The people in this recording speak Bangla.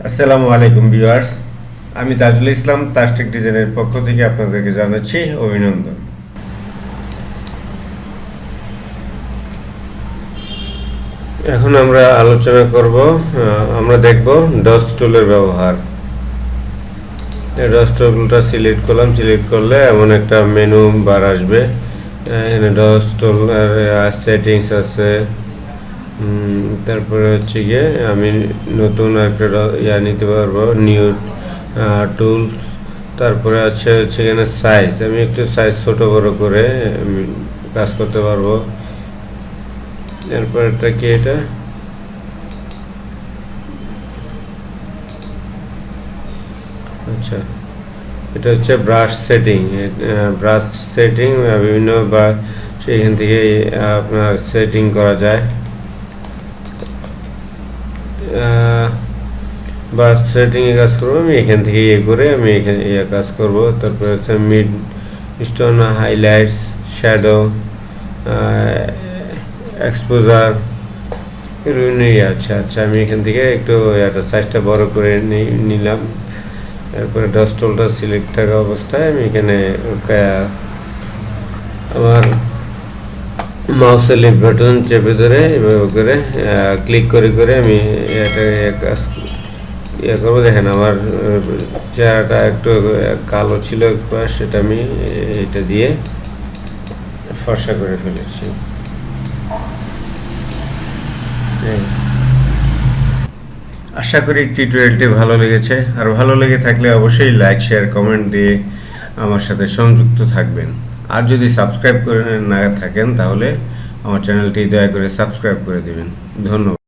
আসসালামু আলাইকুম ভিউয়ার্স, আমি তাজুল ইসলাম তাজটেক ডিজাইনের পক্ষ থেকে আপনাদেরকে জানাচ্ছি অভিনন্দন। এখন আমরা আলোচনা করব, আমরা দেখব ডস টুলের ব্যবহার। ডস টুলটা সিলেক্ট করলাম, সিলেক্ট করলে এমন একটা মেনু বার আসবে। এখানে ডস টুলের সেটিংস আছে, তারপরে হচ্ছে গিয়ে আমি নতুন একটা নিতে পারবো, নিউ টুলস। তারপরে হচ্ছে এখানে সাইজ, আমি একটু সাইজ ছোট বড় করে আমি কাজ করতে পারবো। এরপর এটা কি, এটা আচ্ছা, এটা হচ্ছে ব্রাশ সেটিং। ব্রাশ সেটিং বিভিন্ন বা সেইখান থেকে আপনার সেটিং করা যায়। বা সেটিংয়ে কাজ করবো আমি এখান থেকে করে আমি এখানে কাজ করব। তারপরে হচ্ছে mid stone, highlights, shadow, exposure, বিভিন্ন আছে। আচ্ছা, আমি এখান থেকে একটু একটা সাইজটা বড় করে নিলাম। তারপরে ডস টুলটা সিলেক্ট থাকা অবস্থায় আমি এখানে আমার মাউসের লিফট বাটন চেপে ধরে এভাবে করে ক্লিক করে করে আমি এটা কাজ করবো। দেখেন আমার চেহারাটা একটু কালো ছিল, সেটা আমি এটা দিয়ে ফর্সা করে ফেলেছি। আশা করি টিউটোরিয়ালটি ভালো লেগেছে, আর ভালো লেগে থাকলে অবশ্যই লাইক, শেয়ার, কমেন্ট দিয়ে আমার সাথে সংযুক্ত থাকবেন। আর যদি সাবস্ক্রাইব করে না থাকেন তাহলে আমার চ্যানেলটি দয়া করে সাবস্ক্রাইব করে দেবেন। ধন্যবাদ।